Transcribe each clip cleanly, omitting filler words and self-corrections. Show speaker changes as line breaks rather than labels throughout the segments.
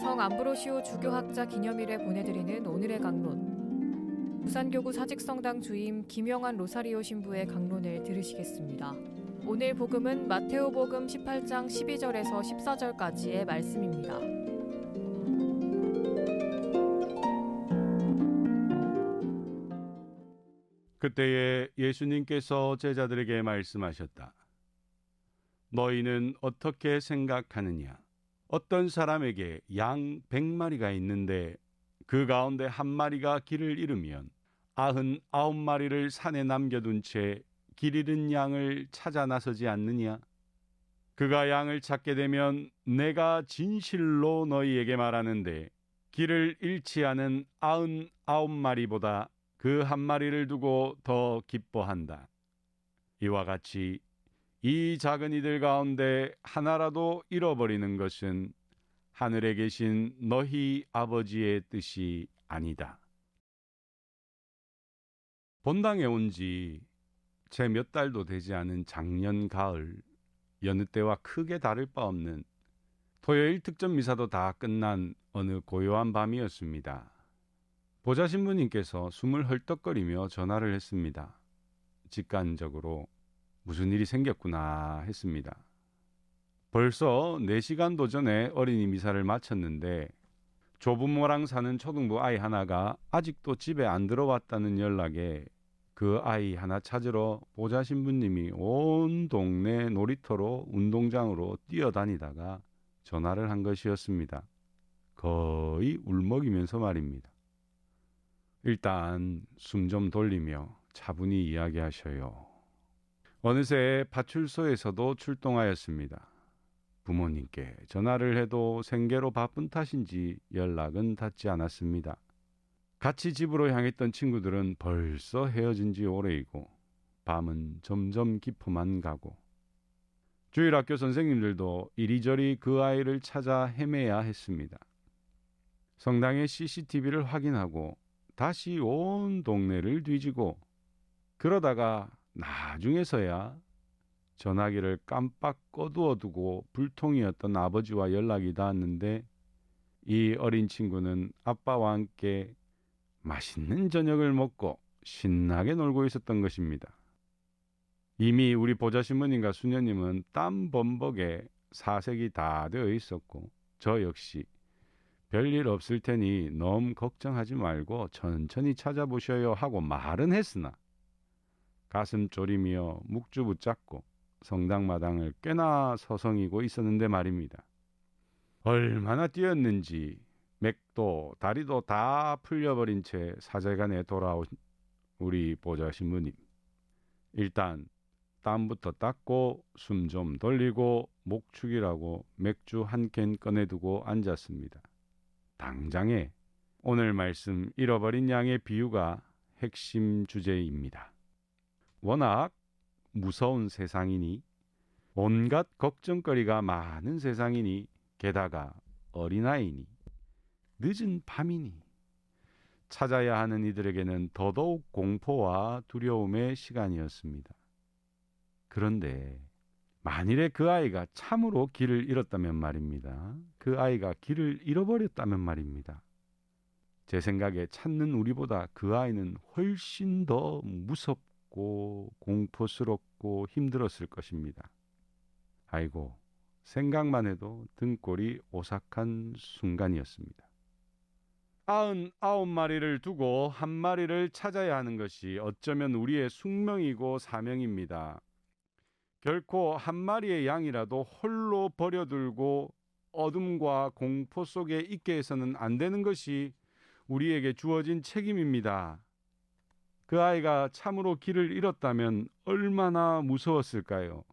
성 암브로시오 주교학자 기념일에 보내드리는 오늘의 강론. 부산교구 사직성당 주임 김영환 로사리오 신부의 강론을 들으시겠습니다. 오늘 복음은 마테오복음 18장 12절에서 14절까지의 말씀입니다.
그때에 예수님께서 제자들에게 말씀하셨다. 너희는 어떻게 생각하느냐? 어떤 사람에게 양 100마리가 있는데 그 가운데 한 마리가 길을 잃으면 99마리를 산에 남겨둔 채 길 잃은 양을 찾아 나서지 않느냐? 그가 양을 찾게 되면 내가 진실로 너희에게 말하는데 길을 잃지 않은 99마리보다 그 한 마리를 두고 더 기뻐한다. 이와 같이 이 작은 이들 가운데 하나라도 잃어버리는 것은 하늘에 계신 너희 아버지의 뜻이 아니다. 본당에 온 지 채 몇 달도 되지 않은 작년 가을, 여느 때와 크게 다를 바 없는 토요일 특전 미사도 다 끝난 어느 고요한 밤이었습니다. 보좌 신부님께서 숨을 헐떡거리며 전화를 했습니다. 직간적으로 무슨 일이 생겼구나 했습니다. 벌써 4시간도 전에 어린이 미사를 마쳤는데 좁은 모랑 사는 초등부 아이 하나가 아직도 집에 안 들어왔다는 연락에 그 아이 하나 찾으러 보좌 신부님이 온 동네 놀이터로 운동장으로 뛰어다니다가 전화를 한 것이었습니다. 거의 울먹이면서 말입니다. 일단 숨 좀 돌리며 차분히 이야기하셔요. 어느새 파출소에서도 출동하였습니다. 부모님께 전화를 해도 생계로 바쁜 탓인지 연락은 닿지 않았습니다. 같이 집으로 향했던 친구들은 벌써 헤어진 지 오래이고 밤은 점점 깊어만 가고 주일학교 선생님들도 이리저리 그 아이를 찾아 헤매야 했습니다. 성당의 CCTV를 확인하고 다시 온 동네를 뒤지고 그러다가 나중에서야 전화기를 깜빡 꺼두어 두고 불통이었던 아버지와 연락이 닿았는데 이 어린 친구는 아빠와 함께 맛있는 저녁을 먹고 신나게 놀고 있었던 것입니다. 이미 우리 보좌 신부님과 수녀님은 땀 범벅에 사색이 다 되어 있었고 저 역시 별일 없을 테니 너무 걱정하지 말고 천천히 찾아보셔요 하고 말은 했으나 가슴 졸이며 묵주 붙잡고 성당마당을 꽤나 서성이고 있었는데 말입니다. 얼마나 뛰었는지 맥도 다리도 다 풀려버린 채 사제관에 돌아온 우리 보좌 신부님. 일단 땀부터 닦고 숨 좀 돌리고 목축이라고 맥주 한 캔 꺼내두고 앉았습니다. 당장에 오늘 말씀 잃어버린 양의 비유가 핵심 주제입니다. 워낙 무서운 세상이니 온갖 걱정거리가 많은 세상이니 게다가 어린아이니 늦은 밤이니 찾아야 하는 이들에게는 더더욱 공포와 두려움의 시간이었습니다. 그런데 만일에 그 아이가 참으로 길을 잃었다면 말입니다. 그 아이가 길을 잃어버렸다면 말입니다. 제 생각에 찾는 우리보다 그 아이는 훨씬 더 무섭고 공포스럽고 힘들었을 것입니다. 아이고, 생각만 해도 등골이 오싹한 순간이었습니다. 99마리를 두고 한 마리를 찾아야 하는 것이 어쩌면 우리의 숙명이고 사명입니다. 결코 한 마리의 양이라도 홀로 버려들고 어둠과 공포 속에 있게 해서는 안 되는 것이 우리에게 주어진 책임입니다. 그 아이가 참으로 길을 잃었다면 얼마나 무서웠을까요?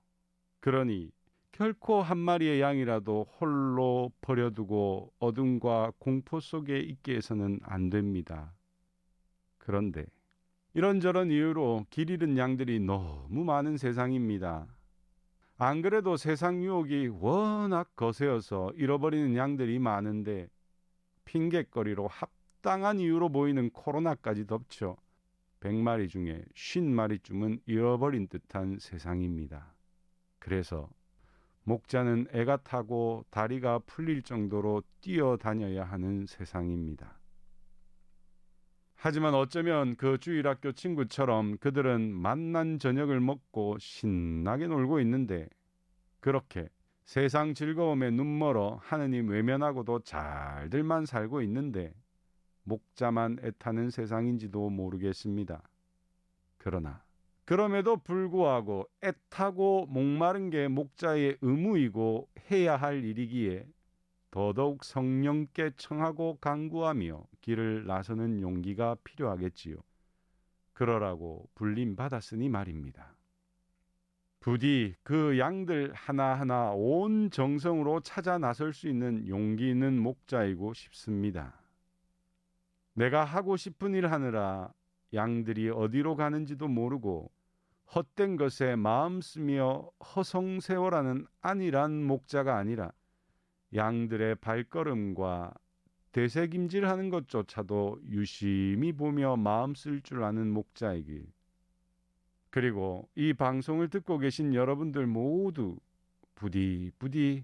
그러니 결코 한 마리의 양이라도 홀로 버려두고 어둠과 공포 속에 있게 해서는 안 됩니다. 그런데 이런저런 이유로 길 잃은 양들이 너무 많은 세상입니다. 안 그래도 세상 유혹이 워낙 거세어서 잃어버리는 양들이 많은데 핑곗거리로 합당한 이유로 보이는 코로나까지 덮쳐 100마리 중에 50마리쯤은 잃어버린 듯한 세상입니다. 그래서 목자는 애가 타고 다리가 풀릴 정도로 뛰어다녀야 하는 세상입니다. 하지만 어쩌면 그 주일학교 친구처럼 그들은 맛난 저녁을 먹고 신나게 놀고 있는데 그렇게 세상 즐거움에 눈멀어 하느님 외면하고도 잘들만 살고 있는데 목자만 애타는 세상인지도 모르겠습니다. 그러나 그럼에도 불구하고 애타고 목마른 게 목자의 의무이고 해야 할 일이기에 더더욱 성령께 청하고 간구하며 길을 나서는 용기가 필요하겠지요. 그러라고 불림 받았으니 말입니다. 부디 그 양들 하나하나 온 정성으로 찾아 나설 수 있는 용기 있는 목자이고 싶습니다. 내가 하고 싶은 일 하느라 양들이 어디로 가는지도 모르고 헛된 것에 마음 쓰며 허송세월하는 안일한 목자가 아니라 양들의 발걸음과 되새김질하는 것조차도 유심히 보며 마음 쓸 줄 아는 목자이길. 그리고 이 방송을 듣고 계신 여러분들 모두 부디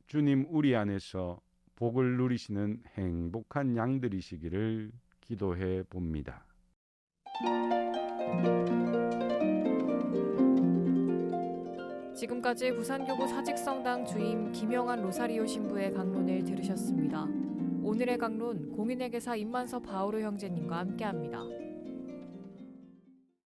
주님 우리 안에서 복을 누리시는 행복한 양들이시기를 기도해 봅니다.
지금까지 부산교구 사직성당 주임 김영한 로사리오 신부의 강론을 들으셨습니다. 오늘의 강론 공인회계사 임만서 바오르 형제님과 함께합니다.